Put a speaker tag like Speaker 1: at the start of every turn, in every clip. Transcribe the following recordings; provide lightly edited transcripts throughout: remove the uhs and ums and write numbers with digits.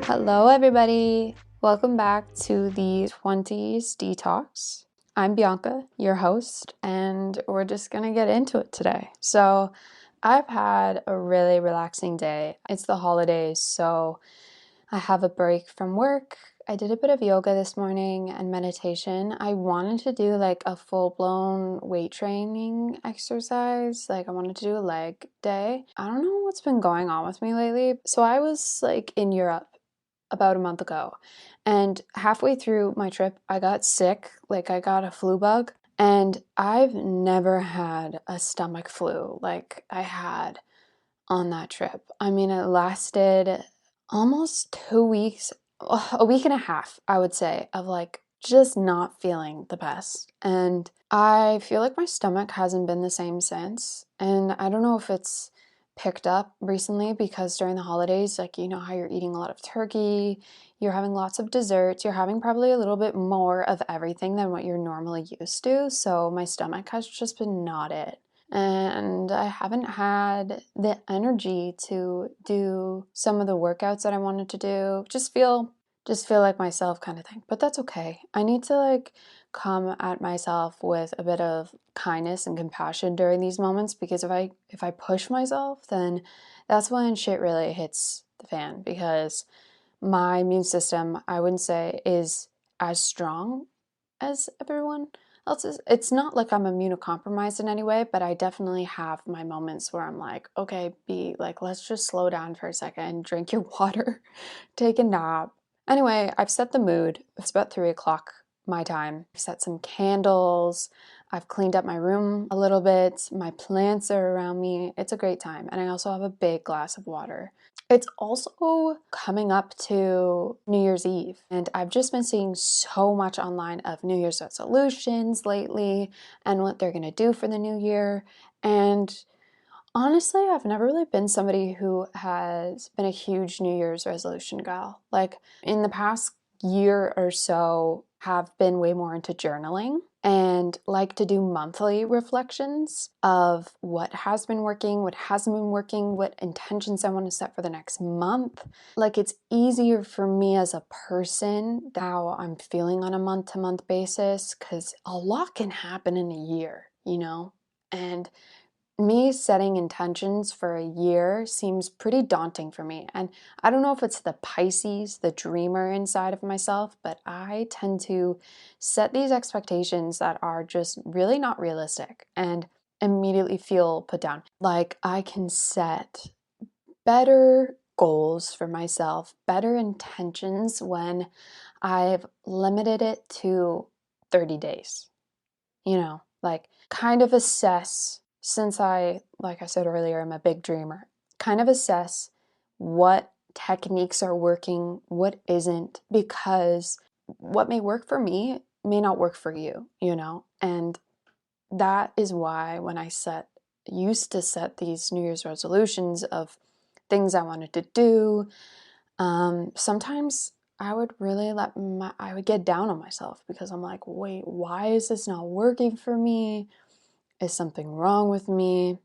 Speaker 1: Hello, everybody. Welcome back to the Twenties Detox. I'm Bianca, your host, and we're just gonna get into it today. So, I've had a really relaxing day. It's the holidays, so I have a break from work. I did a bit of yoga this morning and meditation. I wanted to do like a full-blown weight training exercise. Like I wanted to do a leg day. I don't know what's been going on with me lately. So I was like in Europe about a month ago, and halfway through my trip, I got sick. Like I got a flu bug, and I've never had a stomach flu like I had on that trip. I mean, it lasted almost 2 weeks, a week and a half, I would say, of like just not feeling the best. And I feel like my stomach hasn't been the same since. And I don't know if it's picked up recently because during the holidays, like, you know how you're eating a lot of turkey, you're having lots of desserts, you're having probably a little bit more of everything than what you're normally used to. So my stomach has just been not it. And I haven't had the energy to do some of the workouts that I wanted to do. Just feel like myself kind of thing. But that's okay. I need to like come at myself with a bit of kindness and compassion during these moments, because if I push myself, then that's when shit really hits the fan, because my immune system, I wouldn't say, is as strong as everyone else's. It's not like I'm immunocompromised in any way, but I definitely have my moments where I'm like, okay, B, like, let's just slow down for a second, drink your water, take a nap. Anyway, I've set the mood. It's about 3 o'clock my time. I've set some candles. I've cleaned up my room a little bit. My plants are around me. It's a great time. And I also have a big glass of water. It's also coming up to New Year's Eve, and I've just been seeing so much online of New Year's resolutions lately and what they're going to do for the new year. And honestly, I've never really been somebody who has been a huge New Year's resolution gal. Like in the past year or so, have been way more into journaling and like to do monthly reflections of what has been working, what hasn't been working, what intentions I want to set for the next month. Like it's easier for me as a person how I'm feeling on a month-to-month basis, because a lot can happen in a year, you know? And me setting intentions for a year seems pretty daunting for me. And I don't know if it's the Pisces, the dreamer inside of myself, but I tend to set these expectations that are just really not realistic and immediately feel put down. Like I can set better goals for myself, better intentions when I've limited it to 30 days. Like kind of assess, since like I said earlier, I'm a big dreamer, kind of assess what techniques are working, what isn't, because what may work for me may not work for you. And that is why when used to set these New Year's resolutions of things I wanted to do, sometimes I would really I would get down on myself because I'm like, wait, why is this not working for me? Is something wrong with me?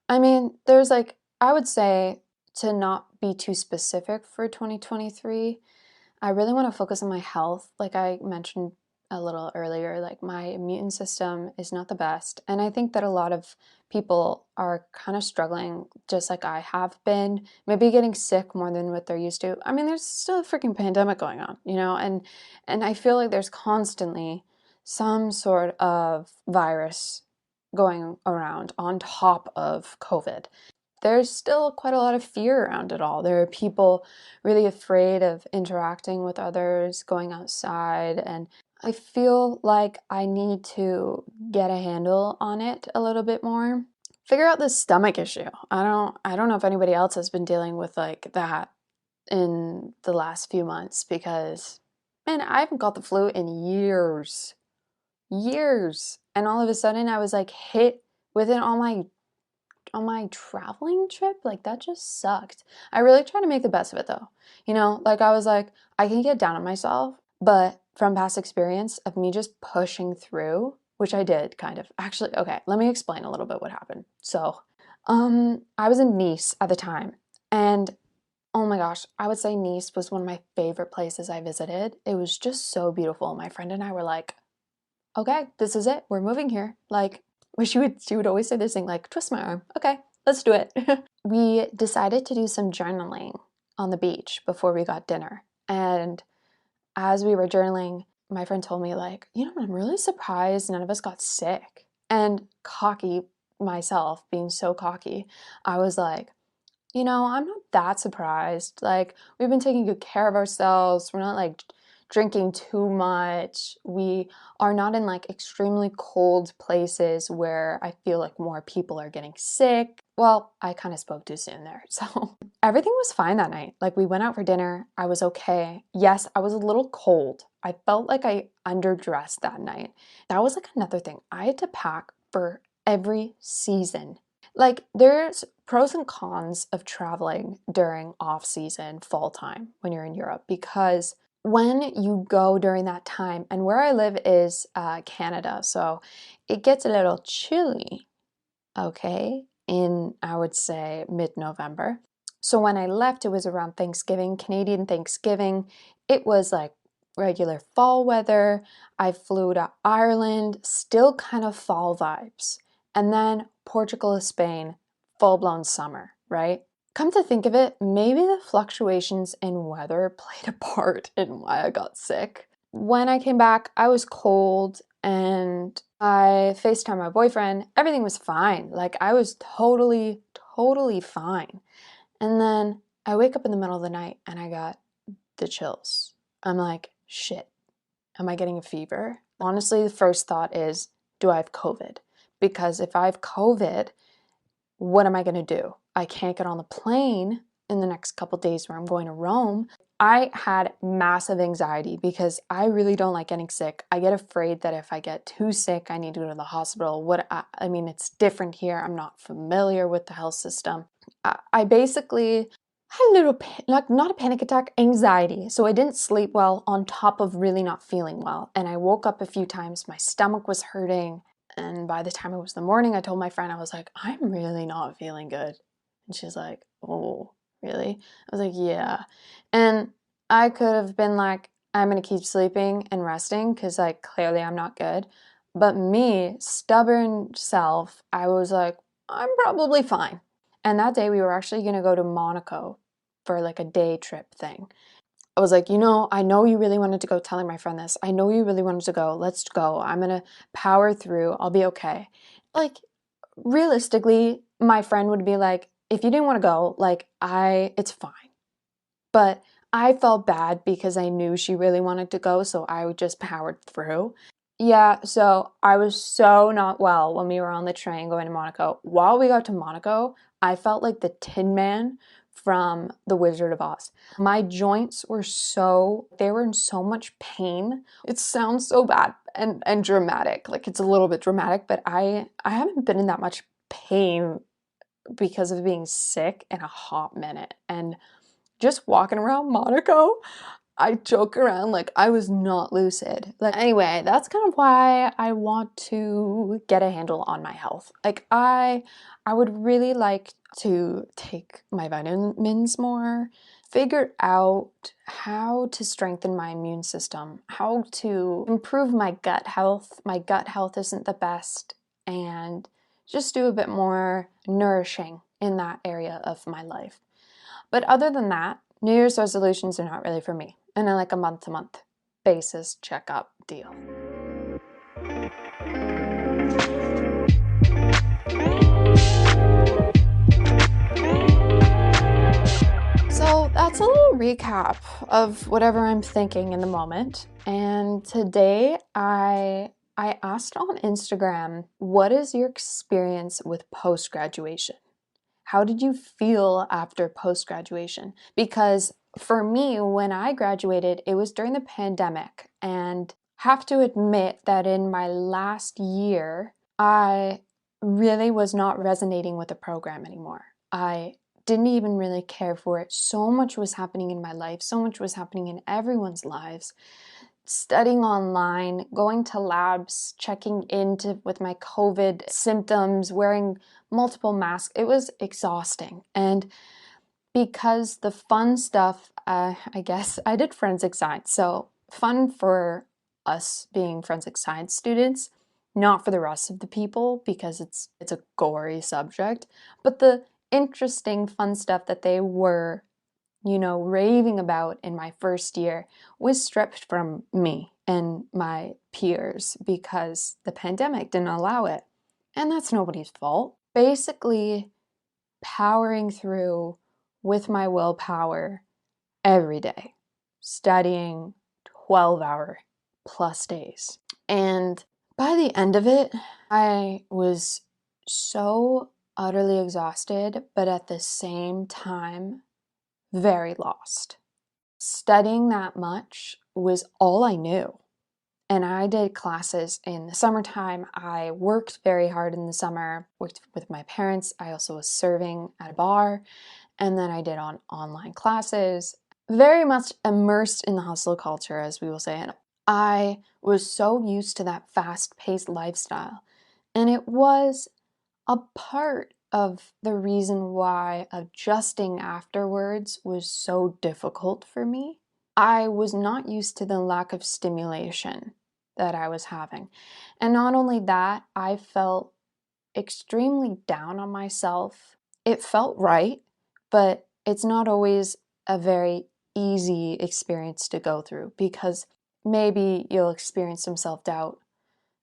Speaker 1: I mean, there's like, I would say to not be too specific for 2023. I really want to focus on my health. Like I mentioned a little earlier, like my immune system is not the best. And I think that a lot of people are kind of struggling, just like I have been, maybe getting sick more than what they're used to. I mean, there's still a freaking pandemic going on, and I feel like there's constantly some sort of virus going around on top of COVID. There's still quite a lot of fear around it all. There are people really afraid of interacting with others, going outside, and I feel like I need to get a handle on it a little bit more. Figure out this stomach issue. I don't know if anybody else has been dealing with like that in the last few months, because man, I haven't got the flu in years. Years. And all of a sudden I was like hit with it on my traveling trip. Like that just sucked. I really tried to make the best of it though. Like I was like, I can get down on myself, but from past experience of me just pushing through, which I did kind of. Actually, okay, let me explain a little bit what happened. So, I was in Nice at the time, and Oh my gosh, I would say Nice was one of my favorite places I visited. It was just so beautiful. My friend and I were like, okay, this is it. We're moving here. Like, she would always say this thing like, twist my arm. Okay, let's do it. We decided to do some journaling on the beach before we got dinner. And as we were journaling, my friend told me like, I'm really surprised none of us got sick. And cocky myself, being so cocky, I was like, I'm not that surprised. Like, we've been taking good care of ourselves. We're not like drinking too much. We are not in like extremely cold places where I feel like more people are getting sick. Well, I kind of spoke too soon there. So everything was fine that night. Like, we went out for dinner. I was okay. Yes, I was a little cold. I felt like I underdressed that night. That was like another thing. I had to pack for every season. Like, there's pros and cons of traveling during off-season, fall time when you're in Europe, because when you go during that time, and where I live is Canada, so it gets a little chilly, okay, in, I would say, mid-November. So when I left, it was around Thanksgiving, Canadian Thanksgiving. It was like regular fall weather. I flew to Ireland, still kind of fall vibes. And then Portugal, Spain, full-blown summer, right? Come to think of it, maybe the fluctuations in weather played a part in why I got sick. When I came back, I was cold and I FaceTimed my boyfriend. Everything was fine. Like, I was totally, totally fine. And then I wake up in the middle of the night and I got the chills. I'm like, shit, am I getting a fever? Honestly, the first thought is, do I have COVID? Because if I have COVID, what am I going to do? I can't get on the plane in the next couple days where I'm going to Rome. I had massive anxiety because I really don't like getting sick. I get afraid that if I get too sick, I need to go to the hospital. I mean, it's different here. I'm not familiar with the health system. I basically had a little, like, not a panic attack, anxiety. So I didn't sleep well on top of really not feeling well. And I woke up a few times, my stomach was hurting. And by the time it was the morning, I told my friend, I was like, I'm really not feeling good. And she's like, oh, really? I was like, yeah. And I could have been like, I'm going to keep sleeping and resting because, like, clearly I'm not good. But me, stubborn self, I was like, I'm probably fine. And that day we were actually going to go to Monaco for like a day trip thing. I was like, I know you really wanted to go, telling my friend this. I know you really wanted to go. Let's go. I'm going to power through. I'll be okay. Like, realistically, my friend would be like, if you didn't want to go, like, it's fine. But I felt bad because I knew she really wanted to go, so I just powered through. Yeah, so I was so not well when we were on the train going to Monaco. While we got to Monaco, I felt like the Tin Man from The Wizard of Oz. My joints were they were in so much pain. It sounds so bad and dramatic. Like, it's a little bit dramatic, but I haven't been in that much pain because of being sick in a hot minute. And just walking around Monaco, I joke around like I was not lucid. Like, anyway, that's kind of why I want to get a handle on my health. Like, I would really like to take my vitamins more, figure out how to strengthen my immune system, how to improve my gut health. My gut health isn't the best, and just do a bit more nourishing in that area of my life. But other than that, New Year's resolutions are not really for me. And I like a month-to-month basis checkup deal. So that's a little recap of whatever I'm thinking in the moment. And today I asked on Instagram, what is your experience with post-graduation? How did you feel after post-graduation? Because for me, when I graduated, it was during the pandemic, and have to admit that in my last year, I really was not resonating with the program anymore. I didn't even really care for it. So much was happening in my life. So much was happening in everyone's lives. Studying online, going to labs, checking into with my COVID symptoms, wearing multiple masks. It was exhausting. And because the fun stuff, I guess I did forensic science, so fun for us being forensic science students, not for the rest of the people because it's a gory subject, but the interesting fun stuff that they were, raving about in my first year was stripped from me and my peers because the pandemic didn't allow it. And that's nobody's fault. Basically, powering through with my willpower every day, studying 12-hour plus days. And by the end of it, I was so utterly exhausted, but at the same time, very lost. Studying that much was all I knew. And I did classes in the summertime. I worked very hard in the summer, worked with my parents. I also was serving at a bar. And then I did online classes, very much immersed in the hustle culture, as we will say. And I was so used to that fast-paced lifestyle. And it was a part of the reason why adjusting afterwards was so difficult for me. I was not used to the lack of stimulation that I was having. And not only that, I felt extremely down on myself. It felt right, but it's not always a very easy experience to go through because maybe you'll experience some self-doubt.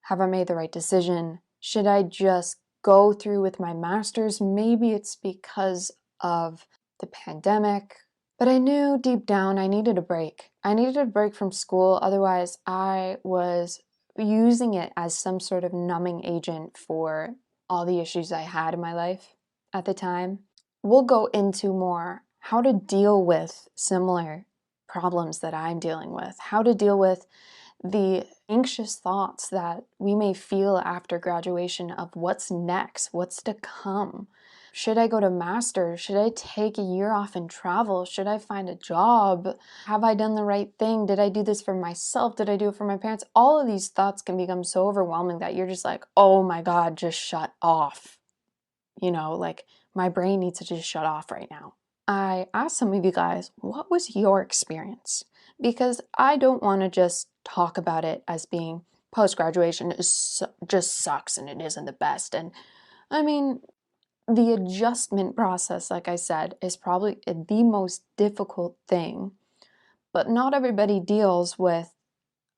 Speaker 1: Have I made the right decision? Should I just go through with my master's? Maybe it's because of the pandemic. But I knew deep down I needed a break. I needed a break from school, otherwise I was using it as some sort of numbing agent for all the issues I had in my life at the time. We'll go into more how to deal with similar problems that I'm dealing with, how to deal with the anxious thoughts that we may feel after graduation of what's next, what's to come. Should I go to master's? Should I take a year off and travel? Should I find a job? Have I done the right thing? Did I do this for myself? Did I do it for my parents? All of these thoughts can become so overwhelming that you're just like, oh my God, just shut off. Like my brain needs to just shut off right now. I asked some of you guys, what was your experience? Because I don't want to just talk about it as being post-graduation just sucks and it isn't the best. And I mean, the adjustment process, like I said, is probably the most difficult thing, but not everybody deals with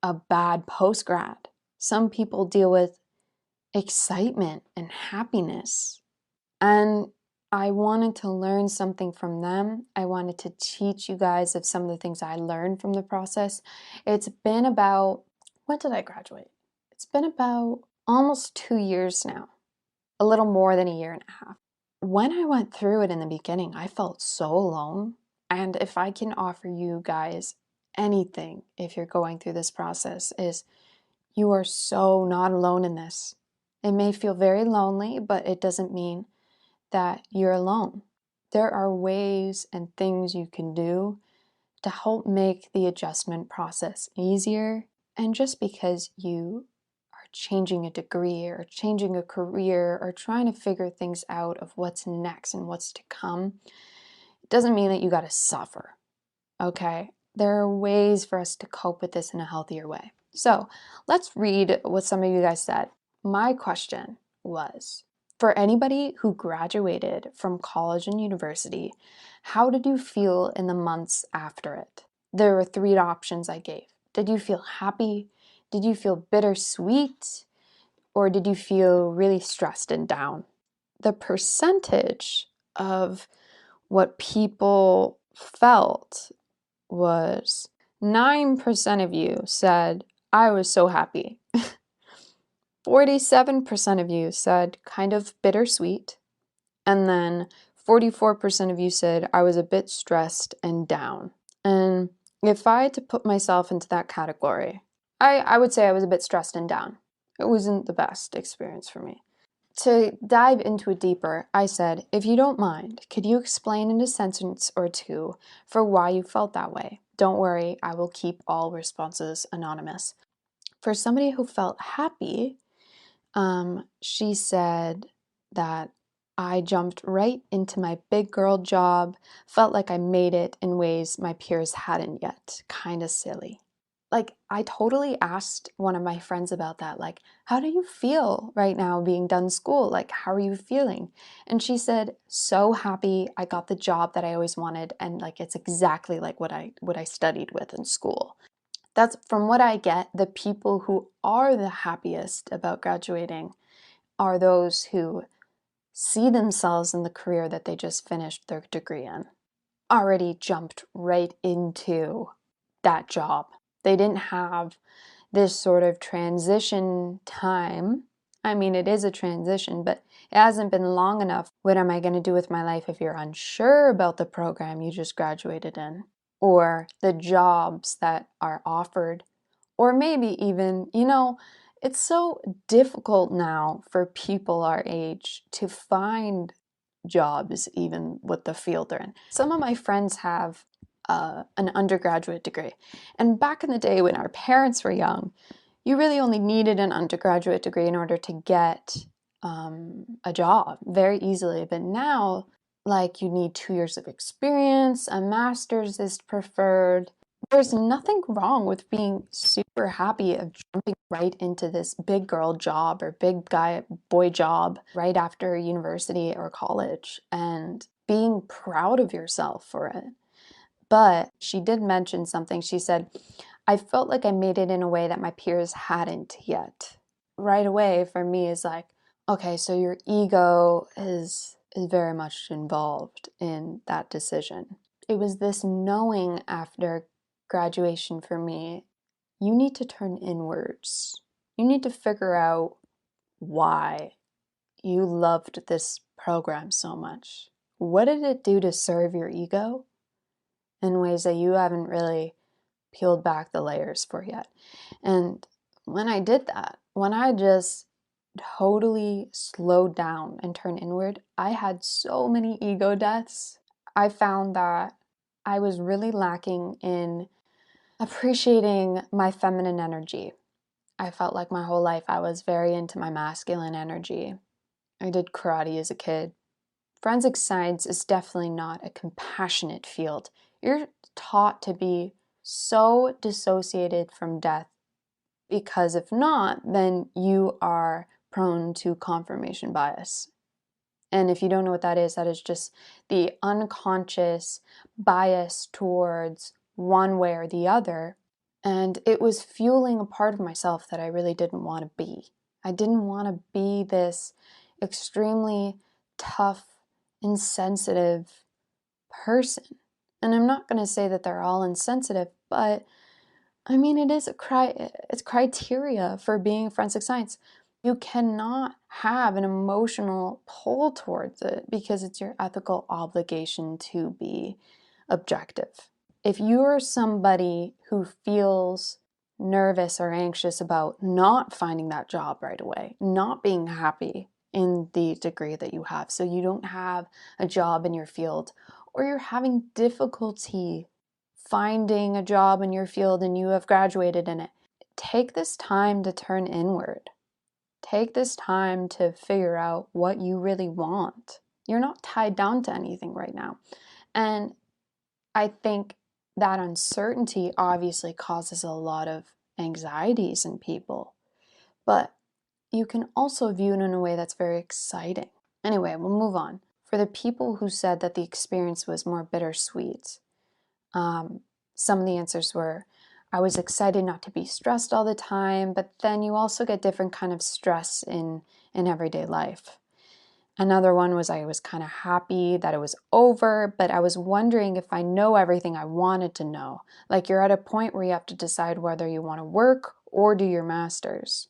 Speaker 1: a bad post-grad. Some people deal with excitement and happiness. And I wanted to learn something from them. I wanted to teach you guys of some of the things I learned from the process. It's been about, when did I graduate? It's been about almost 2 years now, a little more than a year and a half. When I went through it in the beginning, I felt so alone. And if I can offer you guys anything, if you're going through this process, is you are so not alone in this. It may feel very lonely, but it doesn't mean that you're alone. There are ways and things you can do to help make the adjustment process easier. And just because you are changing a degree or changing a career or trying to figure things out of what's next and what's to come, it doesn't mean that you got to suffer, okay? There are ways for us to cope with this in a healthier way. So let's read what some of you guys said. My question was, for anybody who graduated from college and university, how did you feel in the months after it? There were 3 options I gave. Did you feel happy? Did you feel bittersweet? Or did you feel really stressed and down? The percentage of what people felt was 9% of you said, I was so happy. 47% of you said kind of bittersweet. And then 44% of you said I was a bit stressed and down. And if I had to put myself into that category, I would say I was a bit stressed and down. It wasn't the best experience for me. To dive into it deeper, I said, if you don't mind, could you explain in a sentence or two for why you felt that way? Don't worry, I will keep all responses anonymous. For somebody who felt happy, she said that I jumped right into my big girl job, felt like I made it in ways my peers hadn't yet. Kind of silly. Like, I totally asked one of my friends about that. Like, how do you feel right now being done school? Like, how are you feeling? And she said, so happy I got the job that I always wanted. And like, it's exactly like what I studied with in school. That's from what I get, the people who are the happiest about graduating are those who see themselves in the career that they just finished their degree in, already jumped right into that job. They didn't have this sort of transition time. I mean, it is a transition, but it hasn't been long enough. What am I going to do with my life if you're unsure about the program you just graduated in, or the jobs that are offered, or maybe even, it's so difficult now for people our age to find jobs, even with the field they're in. Some of my friends have an undergraduate degree. And back in the day when our parents were young, you really only needed an undergraduate degree in order to get a job very easily. But now, like, you need 2 years of experience, a master's is preferred. There's nothing wrong with being super happy of jumping right into this big girl job or big guy boy job right after university or college and being proud of yourself for it. But she did mention something. She said, I felt like I made it in a way that my peers hadn't yet. Right away for me is like, okay, so your ego is very much involved in that decision. It was this knowing after graduation for me, you need to turn inwards. You need to figure out why you loved this program so much. What did it do to serve your ego in ways that you haven't really peeled back the layers for yet? And when I did that, when I just totally slowed down and turned inward, I had so many ego deaths. I found that I was really lacking in appreciating my feminine energy. I felt like my whole life I was very into my masculine energy. I did karate as a kid. Forensic science is definitely not a compassionate field. You're taught to be so dissociated from death because if not, then you are prone to confirmation bias. And if you don't know what that is just the unconscious bias towards one way or the other. And it was fueling a part of myself that I really didn't want to be. I didn't want to be this extremely tough, insensitive person. And I'm not going to say that they're all insensitive, but I mean, it's criteria for being forensic science. You cannot have an emotional pull towards it because it's your ethical obligation to be objective. If you're somebody who feels nervous or anxious about not finding that job right away, not being happy in the degree that you have, so you don't have a job in your field, or you're having difficulty finding a job in your field and you have graduated in it, take this time to turn inward. Take this time to figure out what you really want. You're not tied down to anything right now. And I think that uncertainty obviously causes a lot of anxieties in people, but you can also view it in a way that's very exciting. Anyway, we'll move on. For the people who said that the experience was more bittersweet, some of the answers were, I was excited not to be stressed all the time, but then you also get different kind of stress in everyday life. Another one was I was kind of happy that it was over, but I was wondering if I know everything I wanted to know. Like you're at a point where you have to decide whether you want to work or do your master's.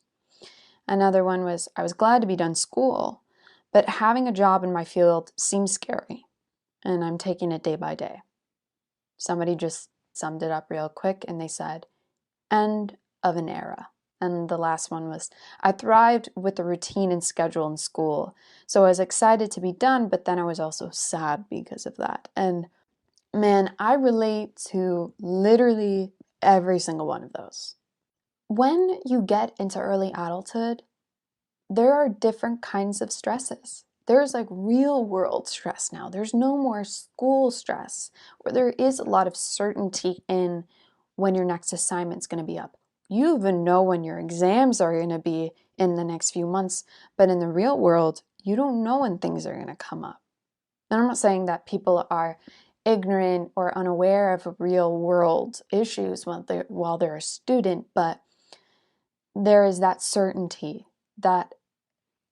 Speaker 1: Another one was I was glad to be done school, but having a job in my field seems scary, and I'm taking it day by day. Somebody just summed it up real quick and they said, end of an era. And the last one was, I thrived with the routine and schedule in school. So I was excited to be done, but then I was also sad because of that. And man, I relate to literally every single one of those. When you get into early adulthood, there are different kinds of stresses. There's like real world stress now. There's no more school stress, where there is a lot of certainty in when your next assignment's going to be up. You even know when your exams are going to be in the next few months, but in the real world, you don't know when things are going to come up. And I'm not saying that people are ignorant or unaware of real world issues while they're a student, but there is that certainty, that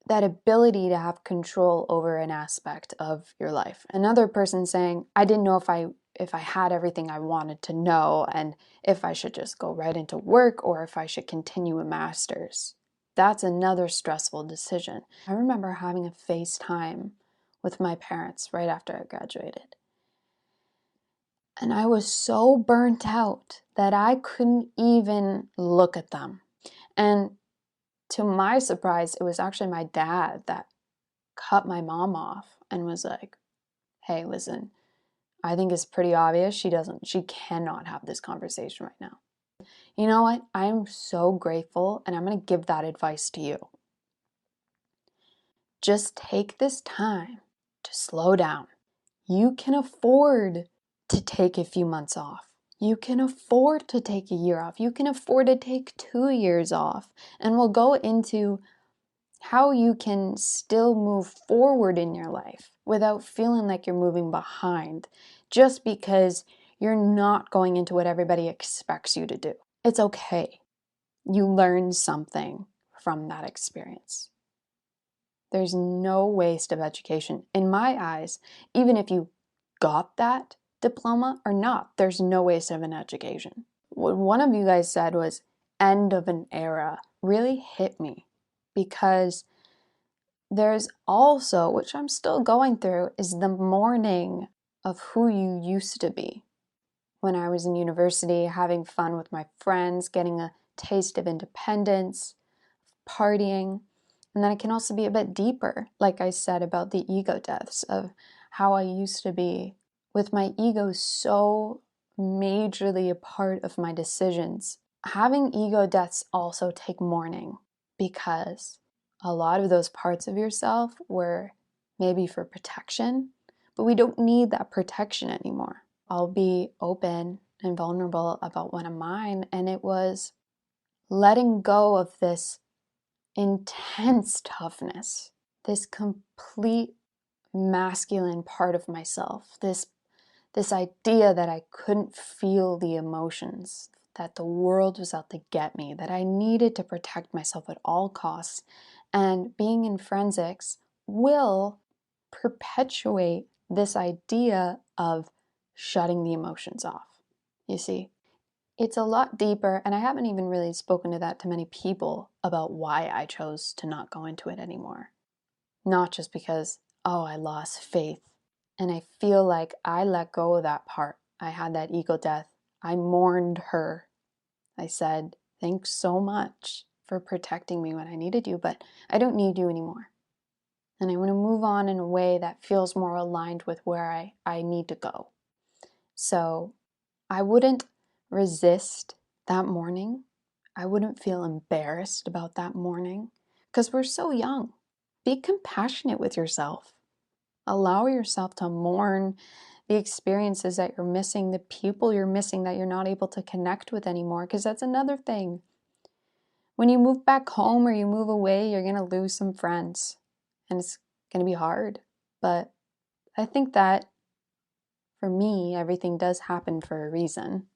Speaker 1: ability to have control over an aspect of your life. Another person saying, I didn't know if I had everything I wanted to know, and if I should just go right into work or if I should continue a master's. That's another stressful decision. I remember having a FaceTime with my parents right after I graduated. And I was so burnt out that I couldn't even look at them. And to my surprise, it was actually my dad that cut my mom off and was like, hey, listen, I think it's pretty obvious she cannot have this conversation right now. You know what? I am so grateful, and I'm going to give that advice to you. Just take this time to slow down. You can afford to take a few months off. You can afford to take a year off. You can afford to take 2 years off. And we'll go into how you can still move forward in your life without feeling like you're moving behind just because you're not going into what everybody expects you to do. It's okay. You learn something from that experience. There's no waste of education. In my eyes, even if you got that diploma or not, there's no waste of an education. What one of you guys said was end of an era really hit me, because there's also, which I'm still going through, is the mourning of who you used to be. When I was in university, having fun with my friends, getting a taste of independence, partying. And then it can also be a bit deeper, like I said, about the ego deaths of how I used to be, with my ego so majorly a part of my decisions. Having ego deaths also take mourning, because a lot of those parts of yourself were maybe for protection, but we don't need that protection anymore. I'll be open and vulnerable about one of mine, and it was letting go of this intense toughness, this complete masculine part of myself, this idea that I couldn't feel the emotions, that the world was out to get me, that I needed to protect myself at all costs. And being in forensics will perpetuate this idea of shutting the emotions off. You see, it's a lot deeper, and I haven't even really spoken to that to many people about why I chose to not go into it anymore. Not just because, oh, I lost faith. And I feel like I let go of that part. I had that ego death. I mourned her. I said, thanks so much for protecting me when I needed you, but I don't need you anymore. And I want to move on in a way that feels more aligned with where I need to go. So I wouldn't resist that mourning. I wouldn't feel embarrassed about that mourning, because we're so young. Be compassionate with yourself. Allow yourself to mourn the experiences that you're missing, the people you're missing that you're not able to connect with anymore, because that's another thing. When you move back home or you move away, you're going to lose some friends, and it's going to be hard. But I think that for me, everything does happen for a reason,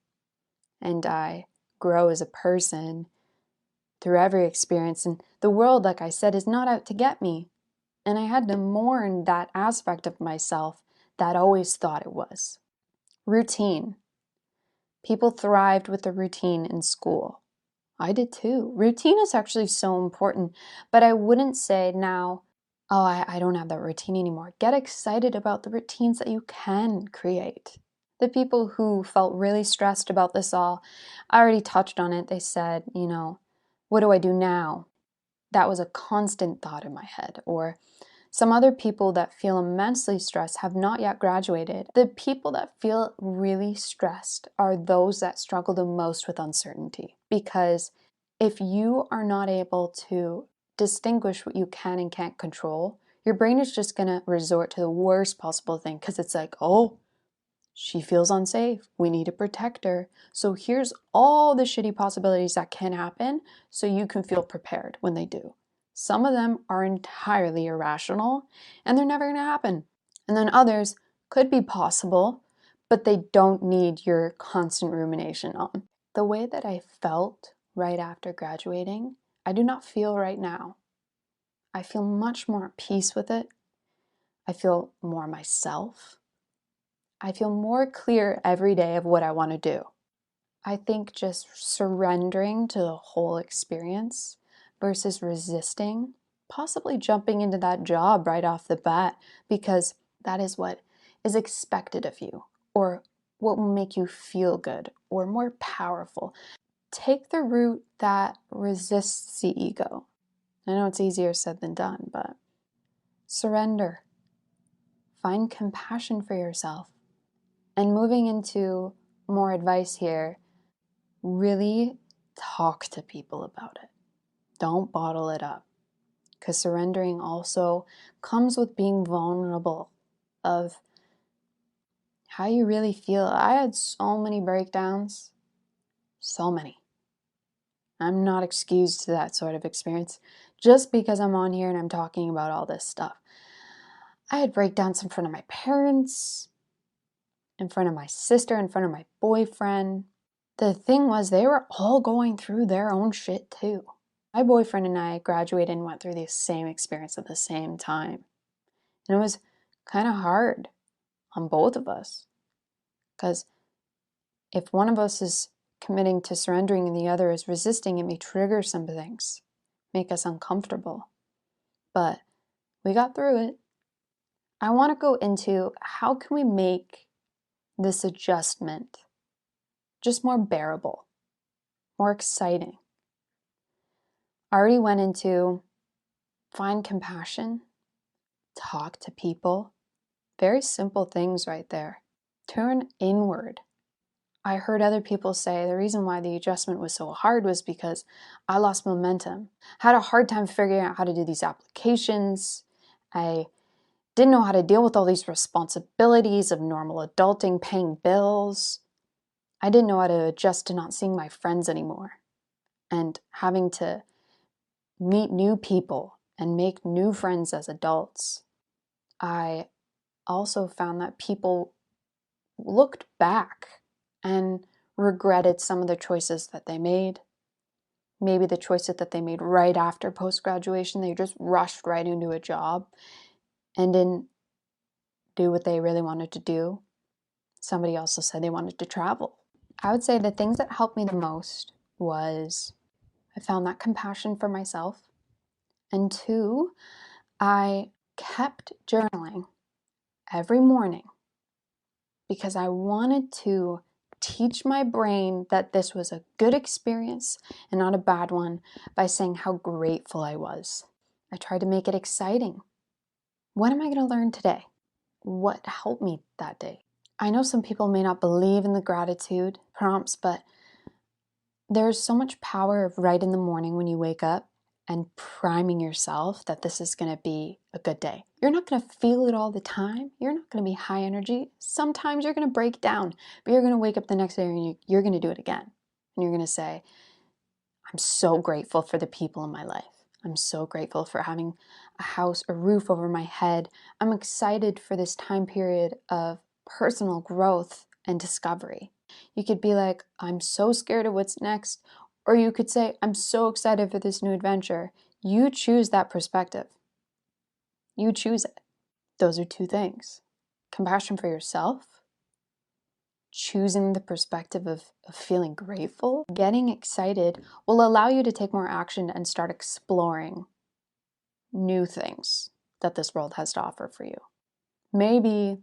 Speaker 1: and I grow as a person through every experience. And the world, like I said, is not out to get me. And I had to mourn that aspect of myself that always thought it was. Routine. People thrived with the routine in school. I did too. Routine is actually so important, but I wouldn't say now, oh, I don't have that routine anymore. Get excited about the routines that you can create. The people who felt really stressed about this all, I already touched on it. They said, what do I do now? That was a constant thought in my head. Or some other people that feel immensely stressed have not yet graduated. The people that feel really stressed are those that struggle the most with uncertainty. Because if you are not able to distinguish what you can and can't control, your brain is just going to resort to the worst possible thing because it's like, oh, she feels unsafe. We need to protect her. So here's all the shitty possibilities that can happen so you can feel prepared when they do. Some of them are entirely irrational and they're never going to happen. And then others could be possible, but they don't need your constant rumination on. The way that I felt right after graduating, I do not feel right now. I feel much more at peace with it. I feel more myself. I feel more clear every day of what I want to do. I think just surrendering to the whole experience versus resisting, possibly jumping into that job right off the bat because that is what is expected of you, or what will make you feel good or more powerful. Take the route that resists the ego. I know it's easier said than done, but surrender. Find compassion for yourself. And moving into more advice here, really talk to people about it. Don't bottle it up. Because surrendering also comes with being vulnerable of how you really feel. I had so many breakdowns. So many. I'm not excused to that sort of experience just because I'm on here and I'm talking about all this stuff. I had breakdowns in front of my parents, in front of my sister, in front of my boyfriend. The thing was, they were all going through their own shit too. My boyfriend and I graduated and went through the same experience at the same time. And it was kind of hard on both of us. Because if one of us is committing to surrendering and the other is resisting, it may trigger some things, make us uncomfortable. But we got through it. I want to go into how can we make this adjustment just more bearable, more exciting. I already went into find compassion, talk to people. Very simple things right there. Turn inward. I heard other people say the reason why the adjustment was so hard was because I lost momentum. Had a hard time figuring out how to do these applications. I didn't know how to deal with all these responsibilities of normal adulting, paying bills. I didn't know how to adjust to not seeing my friends anymore and having to meet new people and make new friends as adults. I also found that people looked back and regretted some of the choices that they made. Maybe the choices that they made right after post-graduation, they just rushed right into a job and didn't do what they really wanted to do. Somebody also said they wanted to travel. I would say the things that helped me the most was I found that compassion for myself. And two, I kept journaling every morning because I wanted to teach my brain that this was a good experience and not a bad one by saying how grateful I was. I tried to make it exciting. What am I going to learn today? What helped me that day? I know some people may not believe in the gratitude prompts, but there's so much power right in the morning when you wake up and priming yourself that this is going to be a good day. You're not going to feel it all the time. You're not going to be high energy. Sometimes you're going to break down, but you're going to wake up the next day and you're going to do it again. And you're going to say, I'm so grateful for the people in my life. I'm so grateful for having a house, a roof over my head. I'm excited for this time period of personal growth and discovery. You could be like, I'm so scared of what's next. Or you could say, I'm so excited for this new adventure. You choose that perspective. You choose it. Those are two things. Compassion for yourself, choosing the perspective of feeling grateful. Getting excited will allow you to take more action and start exploring new things that this world has to offer for you. Maybe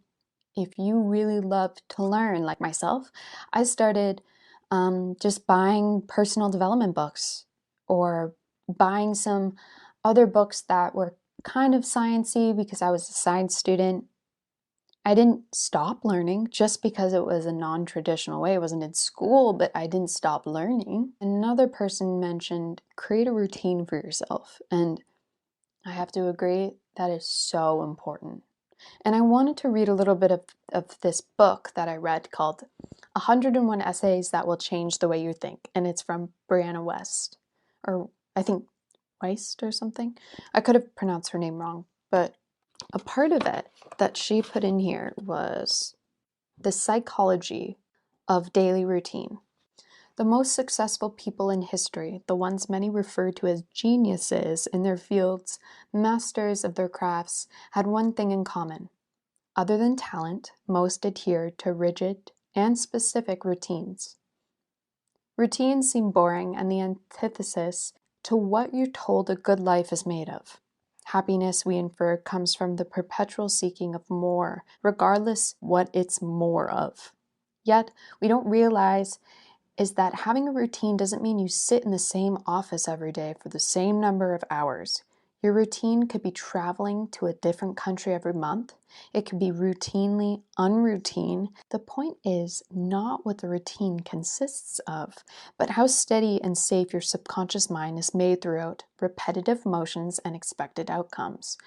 Speaker 1: if you really love to learn, like myself, I started just buying personal development books or buying some other books that were kind of sciencey because I was a science student. I didn't stop learning just because it was a non-traditional way. It wasn't in school, but I didn't stop learning. Another person mentioned create a routine for yourself. And I have to agree, That is so important. And I wanted to read a little bit of this book that I read called 101 Essays That Will Change the Way You Think. And it's from Brianna West, or I think Weist or something. I could have pronounced her name wrong, but a part of it that she put in here was the psychology of daily routine. The most successful people in history, the ones many refer to as geniuses in their fields, masters of their crafts, had one thing in common. Other than talent, most adhered to rigid and specific routines. Routines seem boring and the antithesis to what you're told a good life is made of. Happiness, we infer, comes from the perpetual seeking of more, regardless what it's more of. Yet, we don't realize is that having a routine doesn't mean you sit in the same office every day for the same number of hours. Your routine could be traveling to a different country every month. It could be routinely unroutine. The point is not what the routine consists of, but how steady and safe your subconscious mind is made throughout repetitive motions and expected outcomes.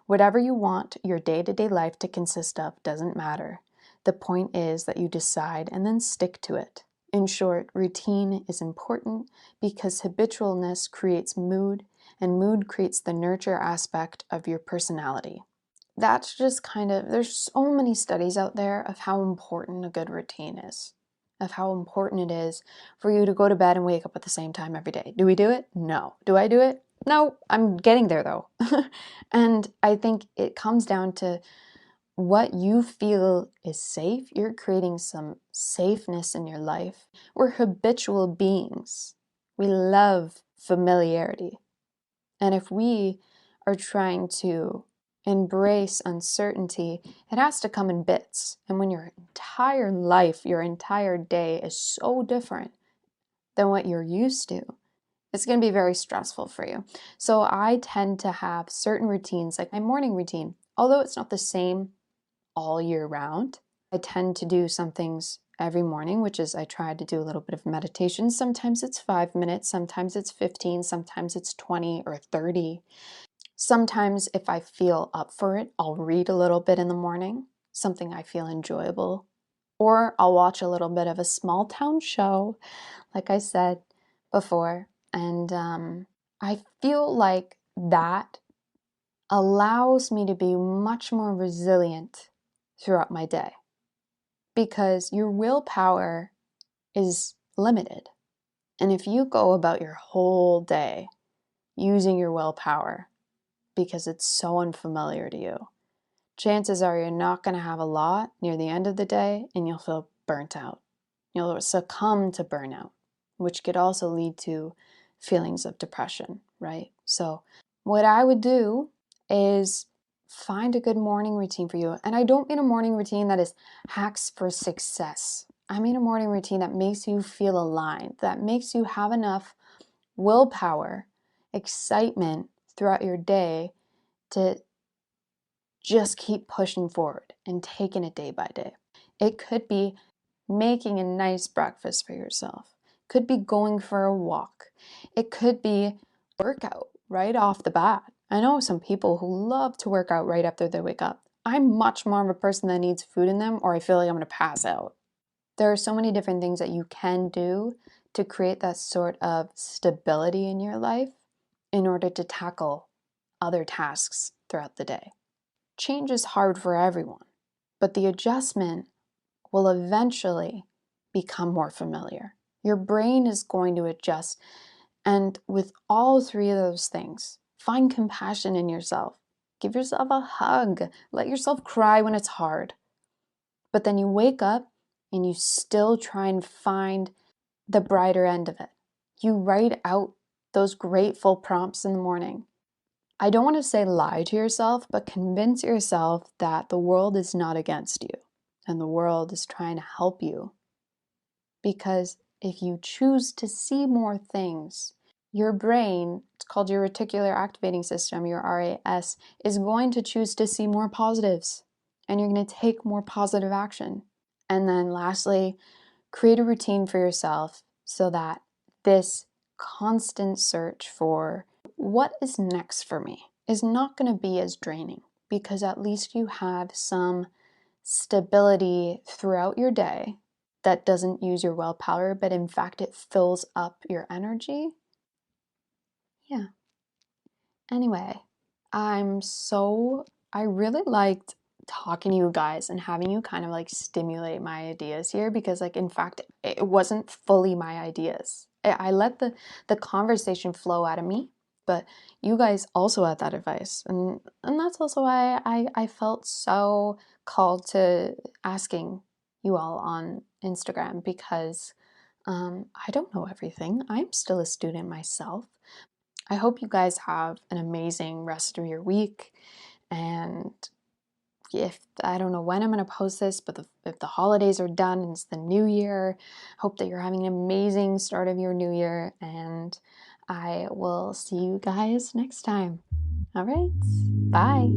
Speaker 1: Whatever you want your day-to-day life to consist of doesn't matter. The point is that you decide and then stick to it. In short, routine is important because habitualness creates mood, and mood creates the nurture aspect of your personality. That's just there's so many studies out there of how important a good routine is, of how important it is for you to go to bed and wake up at the same time every day. Do we do it? No. Do I do it? No. I'm getting there though. And I think it comes down to what you feel is safe. You're creating some safeness in your life. We're habitual beings. We love familiarity. And if we are trying to embrace uncertainty, it has to come in bits. And when your entire life, your entire day is so different than what you're used to, it's going to be very stressful for you. So I tend to have certain routines, like my morning routine, although it's not the same all year round. I tend to do some things every morning, which is I try to do a little bit of meditation. Sometimes it's 5 minutes, sometimes it's 15, sometimes it's 20 or 30. Sometimes if I feel up for it, I'll read a little bit in the morning, something I feel enjoyable, or I'll watch a little bit of a small town show, like I said before. And I feel like that allows me to be much more resilient throughout my day, because your willpower is limited. And if you go about your whole day using your willpower because it's so unfamiliar to you, chances are you're not going to have a lot near the end of the day and you'll feel burnt out. You'll succumb to burnout, which could also lead to feelings of depression, right? So what I would do is find a good morning routine for you. And I don't mean a morning routine that is hacks for success. I mean a morning routine that makes you feel aligned, that makes you have enough willpower, excitement throughout your day to just keep pushing forward and taking it day by day. It could be making a nice breakfast for yourself. It could be going for a walk. It could be workout right off the bat. I know some people who love to work out right after they wake up. I'm much more of a person that needs food in them, or I feel like I'm going to pass out. There are so many different things that you can do to create that sort of stability in your life in order to tackle other tasks throughout the day. Change is hard for everyone, but the adjustment will eventually become more familiar. Your brain is going to adjust. And with all three of those things, find compassion in yourself. Give yourself a hug. Let yourself cry when it's hard. But then you wake up and you still try and find the brighter end of it. You write out those grateful prompts in the morning. I don't want to say lie to yourself, but convince yourself that the world is not against you and the world is trying to help you. Because if you choose to see more things, your brain, it's called your reticular activating system, your RAS, is going to choose to see more positives, and you're going to take more positive action. And then lastly, create a routine for yourself so that this constant search for what is next for me, is not going to be as draining because at least you have some stability throughout your day that doesn't use your willpower, but in fact, it fills up your energy. Yeah. Anyway, I really liked talking to you guys and having you kind of like stimulate my ideas here because, like, in fact, it wasn't fully my ideas. I let the conversation flow out of me, but you guys also had that advice. And that's also why I felt so called to asking you all on Instagram because I don't know everything. I'm still a student myself. I hope you guys have an amazing rest of your week. And if I don't know when I'm going to post this, but if the holidays are done and it's the new year, hope that you're having an amazing start of your new year. And I will see you guys next time. All right. Bye.